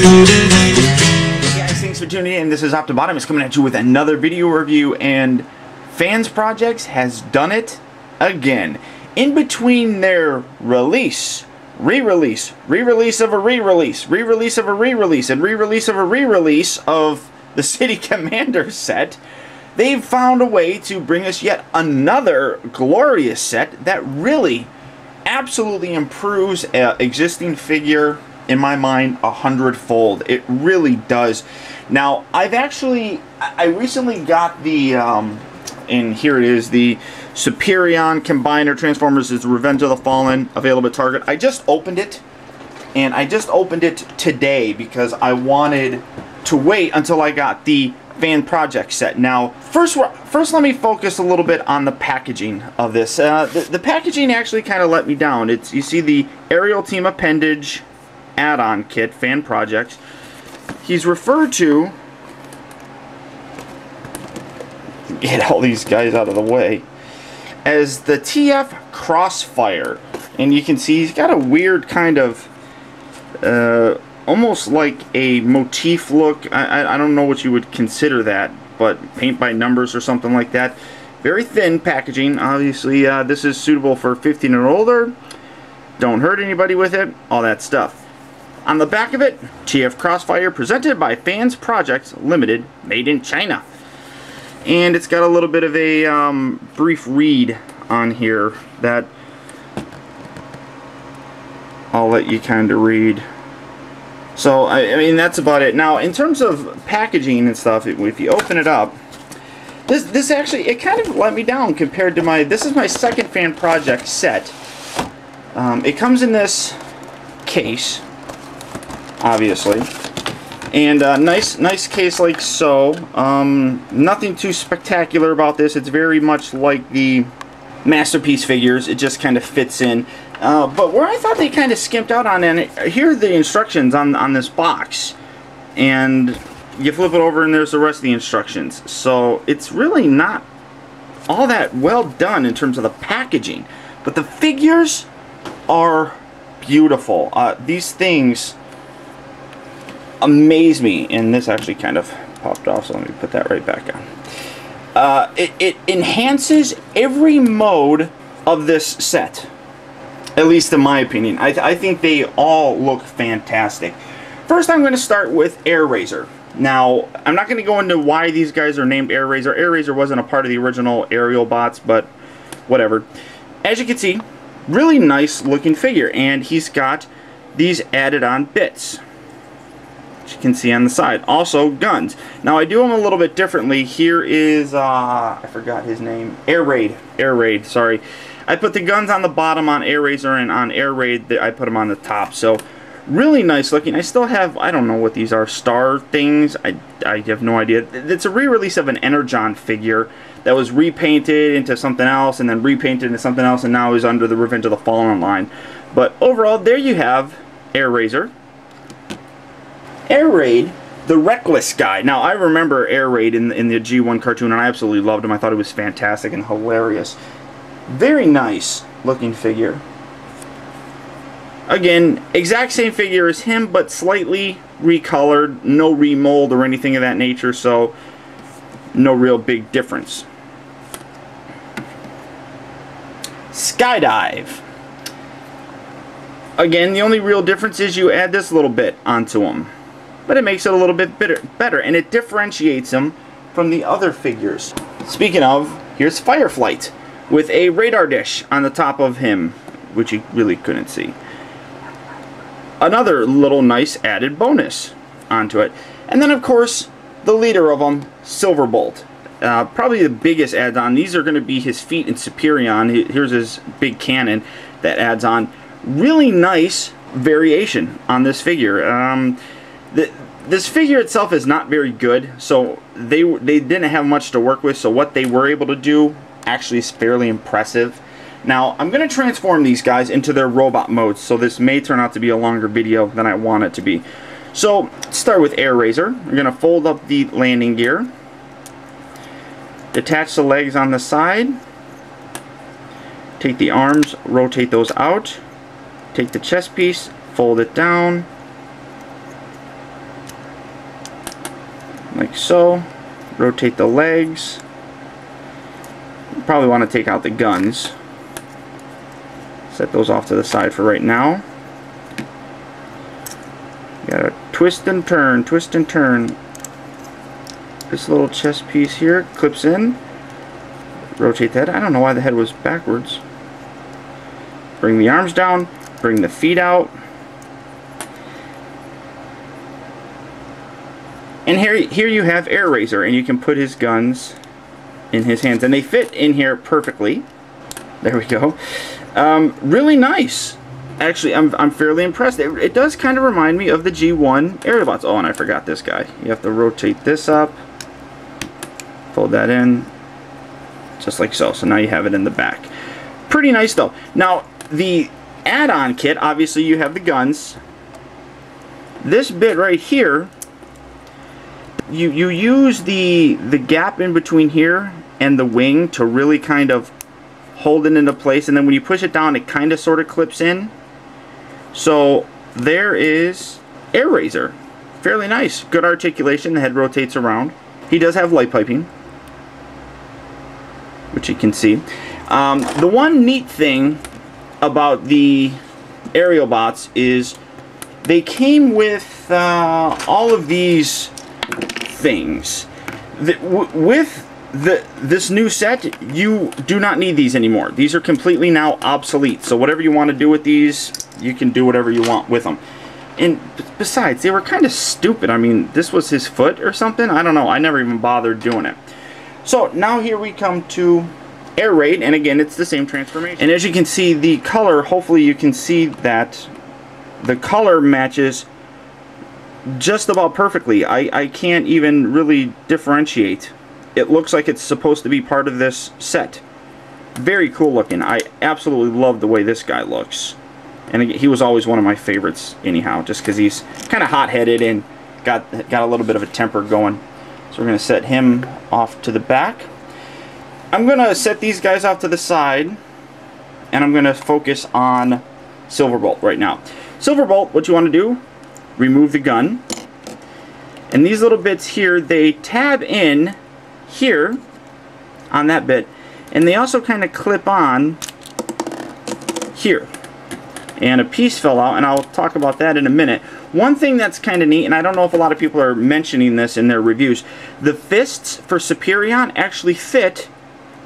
Hey guys, thanks for tuning in. This is Top to Bottom. It's coming at you with another video review, and Fans Projects has done it again. In between their release, re-release, re-release of a re-release, re-release of a re-release, and re-release of a re-release of the City Commander set, they've found a way to bring us yet another glorious set that really absolutely improves an existing figure, in my mind, 100-fold. It really does. Now, I recently got the, and here it is, the Superion Combiner Transformers is Revenge of the Fallen, available at Target. I just opened it, and I just opened it today because I wanted to wait until I got the Fan Project set. Now, first let me focus a little bit on the packaging of this. The packaging actually kind of let me down. You see the Aerial Team Appendage add-on kit, Fan Project. He's referred to, get all these guys out of the way, as the TF Crossfire. And you can see he's got a weird kind of almost like a motif look. I don't know what you would consider that, but paint by numbers or something like that. Very thin packaging. Obviously, this is suitable for 15 and older. Don't hurt anybody with it. All that stuff. On the back of it, TF Crossfire, presented by Fans Project Limited, made in China. And it's got a little bit of a brief read on here that I'll let you kind of read. So, I mean, that's about it. Now, in terms of packaging and stuff, if you open it up, this actually, it kind of let me down compared to this is my second Fan Project set. It comes in this case, obviously, and nice case like so. Nothing too spectacular about this. It's very much like the Masterpiece figures. It just kind of fits in. But where I thought they kind of skimped out on it, here are the instructions on this box, and you flip it over and there's the rest of the instructions. So it's really not all that well done in terms of the packaging, but the figures are beautiful. These things amaze me, and this actually kind of popped off, so let me put that right back on. It enhances every mode of this set, at least in my opinion. I think they all look fantastic. First, I'm going to start with AirRaiser. Now, I'm not going to go into why these guys are named AirRaiser. AirRaiser wasn't a part of the original aerial bots, but whatever. As you can see, really nice looking figure, and he's got these added on bits, which you can see on the side. Also, guns. Now, I do them a little bit differently. Here is, I forgot his name, Air Raid, sorry. I put the guns on the bottom on AirRaiser, and on Air Raid, I put them on the top. So, really nice looking. I still have, I don't know what these are, star things. I have no idea. It's a re-release of an Energon figure that was repainted into something else, and then repainted into something else, and now is under the Revenge of the Fallen line. But overall, there you have AirRaiser. Air Raid, the Reckless guy. Now, I remember Air Raid in the G1 cartoon, and I absolutely loved him. I thought it was fantastic and hilarious. Very nice looking figure. Again, exact same figure as him, but slightly recolored. No remold or anything of that nature, so no real big difference. Skydive. Again, the only real difference is you add this little bit onto him, but it makes it a little bit better, and it differentiates him from the other figures. Speaking of, here's Fireflight with a radar dish on the top of him, which you really couldn't see. Another little nice added bonus onto it. And then, of course, the leader of them, Silverbolt. Probably the biggest add-on. These are going to be his feet in Superion. Here's his big cannon that adds on. Really nice variation on this figure. This figure itself is not very good, so they didn't have much to work with, so what they were able to do actually is fairly impressive. Now, I'm going to transform these guys into their robot modes, so this may turn out to be a longer video than I want it to be. So, let's start with AirRaiser. We're going to fold up the landing gear, detach the legs on the side, take the arms, rotate those out, take the chest piece, fold it down, like so. Rotate the legs. You probably want to take out the guns. Set those off to the side for right now. You gotta twist and turn, twist and turn. This little chest piece here clips in. Rotate that. I don't know why the head was backwards. Bring the arms down, bring the feet out. And here you have Air Razor, and you can put his guns in his hands, and they fit in here perfectly. There we go. Really nice. Actually, I'm fairly impressed. It does kind of remind me of the G1 Aerialbots. Oh, and I forgot this guy. You have to rotate this up, fold that in, just like so. So now you have it in the back. Pretty nice though. Now the add-on kit, obviously you have the guns. This bit right here, you use the gap in between here and the wing to really kind of hold it into place, and then when you push it down it kind of sort of clips in. So there is Air Razor. Fairly nice. Good articulation. The head rotates around. He does have light piping, which you can see. The one neat thing about the Aerialbots is they came with all of these things. With this new set, you do not need these anymore. These are completely now obsolete. So whatever you want to do with these, you can do whatever you want with them. And besides, they were kind of stupid. I mean, this was his foot or something. I don't know. I never even bothered doing it. So now here we come to Air Raid, and again, it's the same transformation. And as you can see, the color, hopefully you can see that the color matches just about perfectly. I can't even really differentiate. It looks like it's supposed to be part of this set. Very cool looking. I absolutely love the way this guy looks. And he was always one of my favorites anyhow, just because he's kind of hot-headed and got a little bit of a temper going. So we're going to set him off to the back. I'm going to set these guys off to the side, and I'm going to focus on Silverbolt right now. Silverbolt, what you want to do, remove the gun. And these little bits here, they tab in here on that bit, and they also kind of clip on here. And a piece fell out, and I'll talk about that in a minute. One thing that's kind of neat, and I don't know if a lot of people are mentioning this in their reviews, the fists for Superion actually fit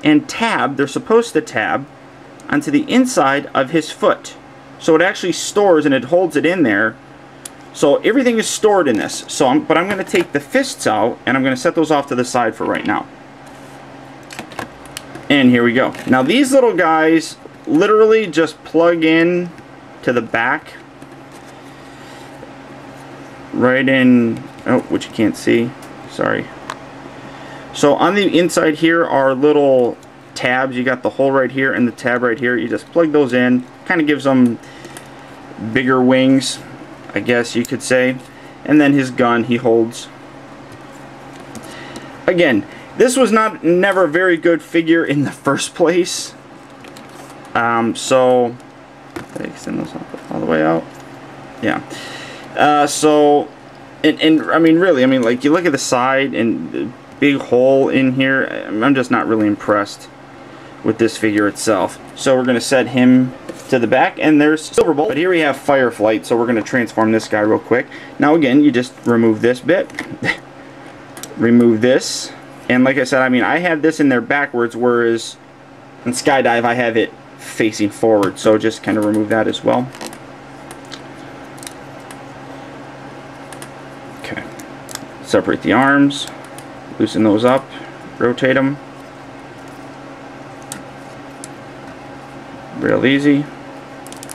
and tab, they're supposed to tab, onto the inside of his foot. So it actually stores and it holds it in there. So everything is stored in this. But I'm going to take the fists out, and I'm going to set those off to the side for right now. And here we go. Now these little guys literally just plug in to the back, right in, oh, which you can't see, sorry. So on the inside here are little tabs. You got the hole right here and the tab right here. You just plug those in, kind of gives them bigger wings, I guess you could say. And then his gun he holds. Again, this was never a very good figure in the first place. So did I extend those all the way out? Yeah. And I mean, really, I mean, like, you look at the side and the big hole in here. I'm just not really impressed with this figure itself. So we're going to set him to the back, and there's Silverbolt. But here we have Fireflight, so we're going to transform this guy real quick. Now again, you just remove this bit, remove this, and like I said, I mean, I have this in there backwards, whereas in Skydive I have it facing forward, so just kind of remove that as well. Okay, separate the arms, loosen those up, rotate them. Real easy.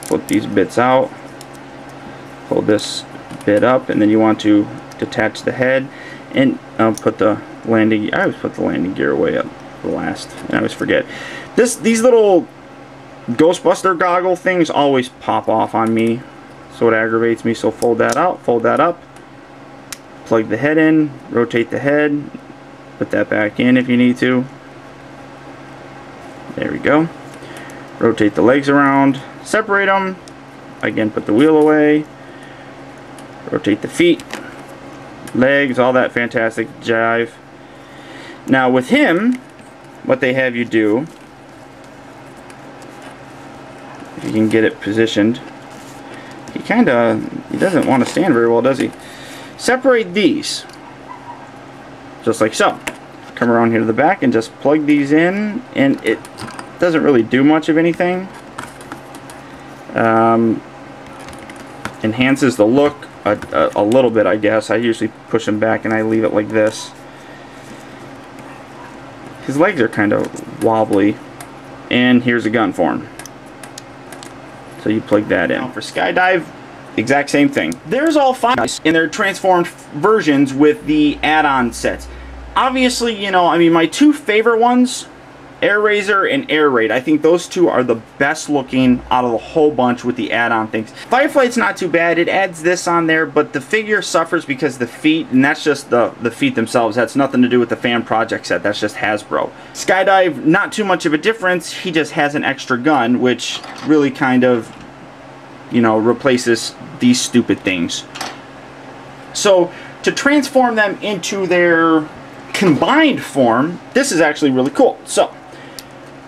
Flip these bits out, hold this bit up, and then you want to detach the head, and put the landing. I always put the landing gear away up last. I always forget. These little Ghostbuster goggle things always pop off on me, so it aggravates me. So fold that out, fold that up, plug the head in, rotate the head, put that back in if you need to. There we go. Rotate the legs around, separate them, again put the wheel away, rotate the feet, legs, all that fantastic jive. Now with him, what they have you do, if you can get it positioned, he doesn't want to stand very well, does he? Separate these, just like so. Come around here to the back and just plug these in, and it doesn't really do much of anything. Enhances the look a little bit, I guess. I usually push him back and I leave it like this. His legs are kind of wobbly, and here's a gun for him. So you plug that in. Now for skydive, exact same thing. There's all 5 in their transformed versions with the add-on sets. Obviously, you know, I mean, my 2 favorite ones, Air Razor and Air Raid, I think those 2 are the best looking out of the whole bunch with the add-on things. Fireflight's not too bad. It adds this on there, but the figure suffers because the feet, and that's just the feet themselves. That's nothing to do with the Fan Project set. That's just Hasbro. Skydive, not too much of a difference. He just has an extra gun, which really kind of, you know, replaces these stupid things. So to transform them into their combined form, this is actually really cool. So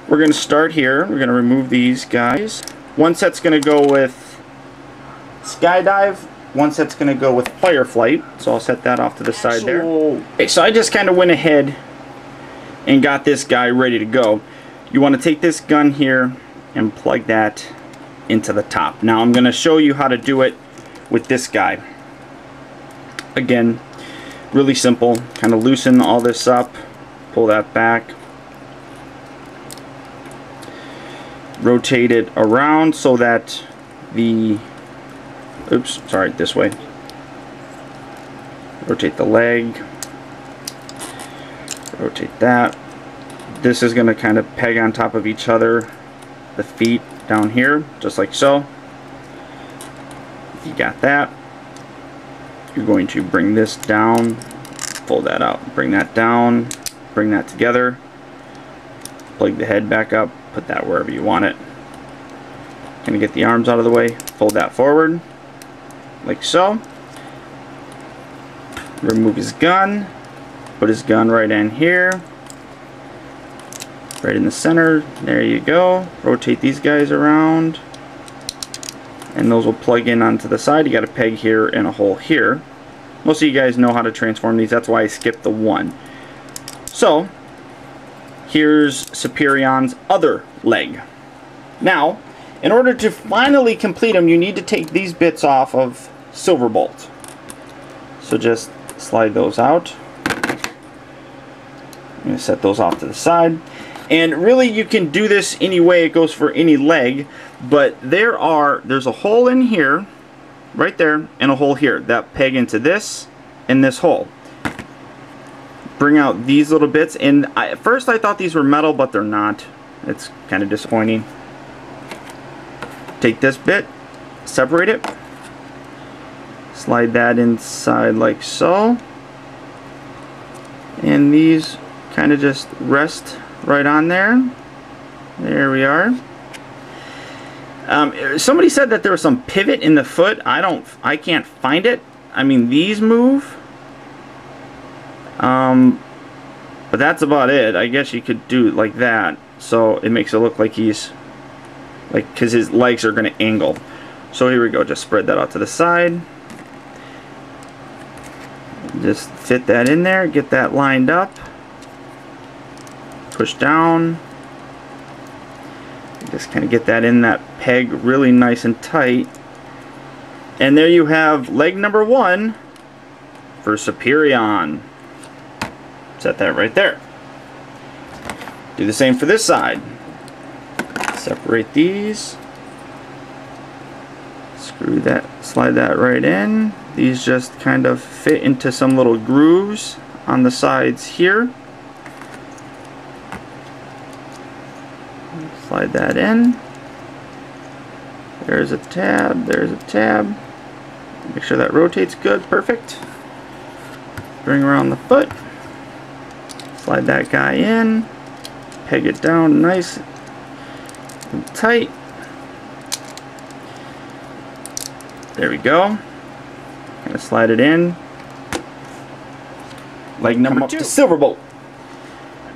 we're going to start here. We're going to remove these guys. One set's going to go with Skydive. One set's going to go with Fireflight. So I'll set that off to the side there. Okay, so I just kind of went ahead and got this guy ready to go. You want to take this gun here and plug that into the top. Now I'm going to show you how to do it with this guy. Again, really simple. Kind of loosen all this up, pull that back, rotate it around so that the, oops, sorry, this way. Rotate the leg, rotate that. This is going to kind of peg on top of each other, the feet down here, just like so. You got that. You're going to bring this down, pull that out, bring that down, bring that together, plug the head back up, put that wherever you want it. Gonna get the arms out of the way, fold that forward, like so. Remove his gun, put his gun right in here, right in the center, there you go. Rotate these guys around, and those will plug in onto the side. You got a peg here and a hole here. Most of you guys know how to transform these, that's why I skipped the one. So here's Superion's other leg. Now, in order to finally complete them, you need to take these bits off of Silverbolt. So just slide those out. I'm going to set those off to the side. And really, you can do this any way. It goes for any leg. But there's a hole in here, right there, and a hole here that peg into this and this hole. Bring out these little bits, and at first I thought these were metal, but they're not. It's kind of disappointing. Take this bit, separate it, slide that inside like so, and these kind of just rest right on there. There we are. Somebody said that there was some pivot in the foot. I can't find it. I mean, these move. But that's about it. I guess you could do it like that. So it makes it look like he's, like, because his legs are going to angle. So here we go. Just spread that out to the side. Just fit that in there. Get that lined up. Push down. Just kind of get that in that peg really nice and tight. And there you have leg number 1 for Superion. Set that right there. Do the same for this side. Separate these. Screw that, slide that right in. These just kind of fit into some little grooves on the sides here. Slide that in. There's a tab, there's a tab. Make sure that rotates good, perfect. Bring around the foot. Slide that guy in. Peg it down nice and tight. There we go. Gonna slide it in. Leg number 2. Silverbolt.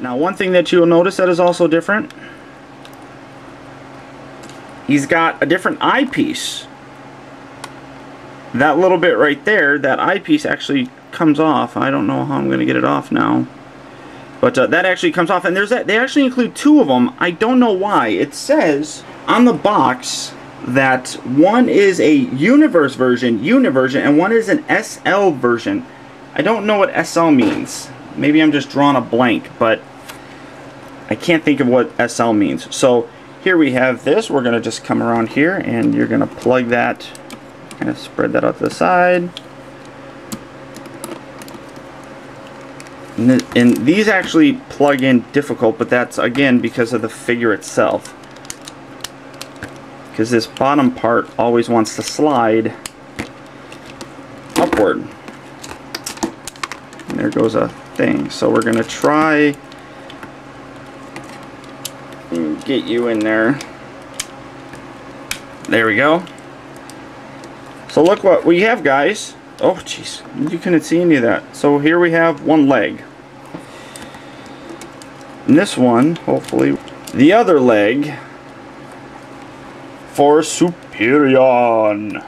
Now one thing that you'll notice that is also different, he's got a different eyepiece. That little bit right there, that eyepiece actually comes off. I don't know how I'm going to get it off now. But that actually comes off, and there's that. They actually include 2 of them. I don't know why. It says on the box that one is a Universe version, and one is an SL version. I don't know what SL means. Maybe I'm just drawing a blank, but I can't think of what SL means. So here we have this. We're going to just come around here, and you're going to plug that, kind of spread that out to the side. And these actually plug in difficult, but that's again because of the figure itself. Because this bottom part always wants to slide upward. And there goes a thing. So we're going to try and get you in there. There we go. So look what we have, guys. Oh, jeez. You couldn't see any of that. So here we have one leg. And this one, hopefully, the other leg for Superion.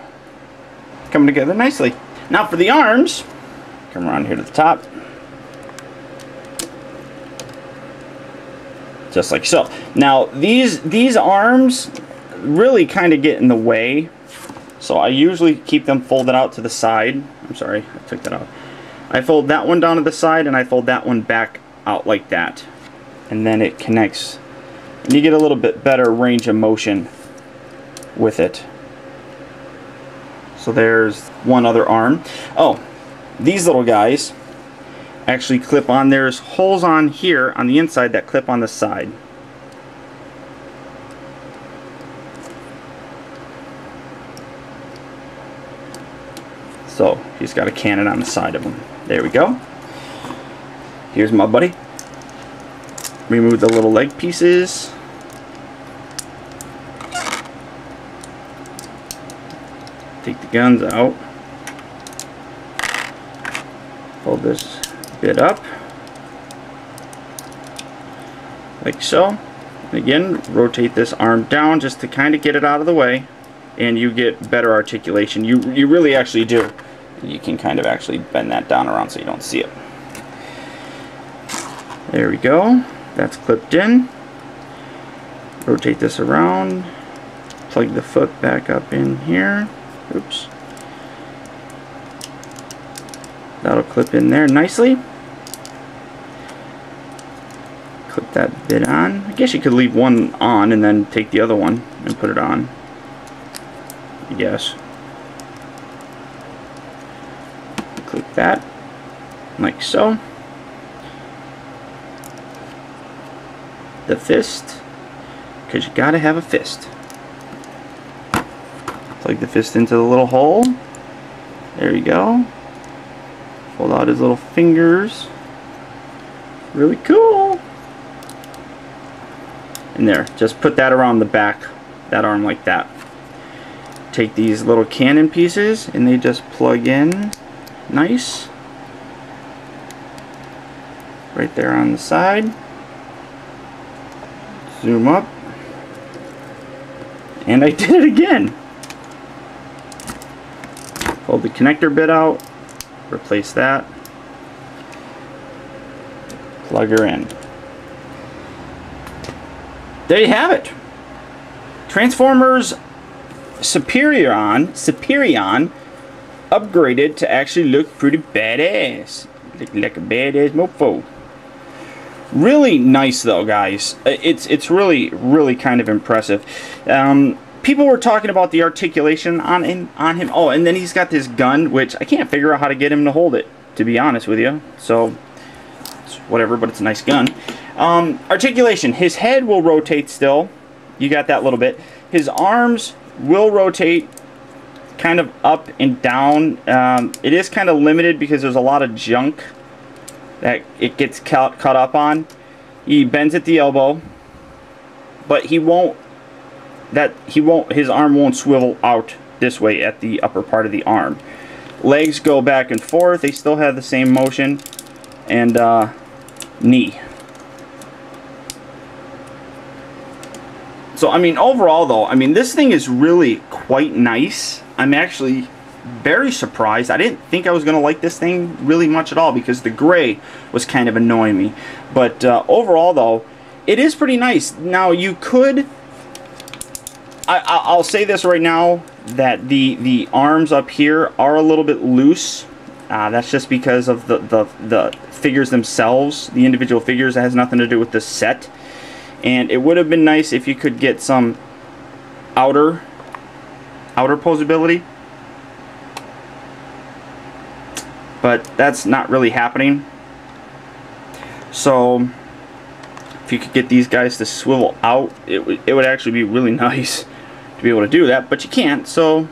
Coming together nicely. Now for the arms, come around here to the top. Just like so. Now these arms really kind of get in the way. So I usually keep them folded out to the side. I'm sorry, I took that out. I fold that one down to the side and I fold that one back out like that. And then it connects. And you get a little bit better range of motion with it. So there's one other arm. Oh, these little guys actually clip on. There's holes on here on the inside that clip on the side. So he's got a cannon on the side of him. There we go. Here's my buddy. Remove the little leg pieces. Take the guns out. Hold this bit up. Like so. And again, rotate this arm down just to kind of get it out of the way. And you get better articulation. You really actually do. You can kind of actually bend that down around so you don't see it. There we go. That's clipped in. Rotate this around. Plug the foot back up in here. Oops. That'll clip in there nicely. Clip that bit on. I guess you could leave one on and then take the other one and put it on. Yes. Click that like so. The fist, because you gotta have a fist. Plug the fist into the little hole. There you go. Fold out his little fingers. Really cool. And there, just put that around the back, that arm like that. Take these little cannon pieces and they just plug in nice right there on the side. Zoom up, and I did it again. Pull the connector bit out, replace that, plug her in. There you have it. Transformers Superion upgraded to actually look pretty badass. Look like a badass mofo. Really nice though, guys. It's really kind of impressive. People were talking about the articulation on him. Oh, and then he's got this gun, which I can't figure out how to get him to hold it, to be honest with you. So it's whatever, but it's a nice gun. Articulation. His head will rotate still. You got that little bit. His arms will rotate kind of up and down. It is kind of limited because there's a lot of junk that it gets caught up on. He bends at the elbow, but his arm won't swivel out this way at the upper part of the arm. Legs go back and forth. They still have the same motion. and knee. So I mean, overall though, I mean, this thing is really quite nice. I'm actually very surprised. I didn't think I was going to like this thing really much at all, because the gray was kind of annoying me. But overall though, it is pretty nice. Now you could, I'll say this right now, that the arms up here are a little bit loose. That's just because of the figures themselves, the individual figures. That has nothing to do with the set. And it would have been nice if you could get some outer posability, but that's not really happening. So if you could get these guys to swivel out, it would actually be really nice to be able to do that, but you can't, so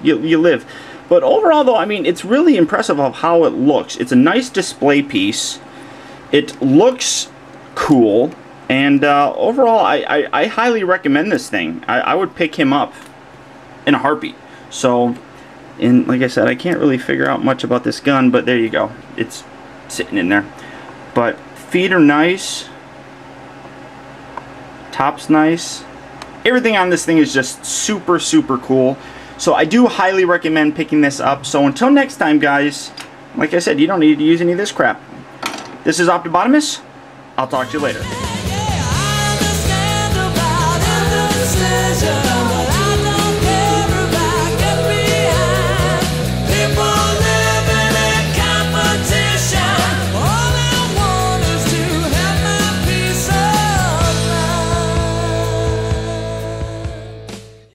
you live. But overall though, I mean, it's really impressive of how it looks. It's a nice display piece. It looks cool. And overall, I highly recommend this thing. I would pick him up in a heartbeat. So, and like I said, I can't really figure out much about this gun, but there you go. It's sitting in there. But feet are nice. Top's nice. Everything on this thing is just super, super cool. So I do highly recommend picking this up. So until next time, guys, like I said, you don't need to use any of this crap. This is Optibotimus. I'll talk to you later.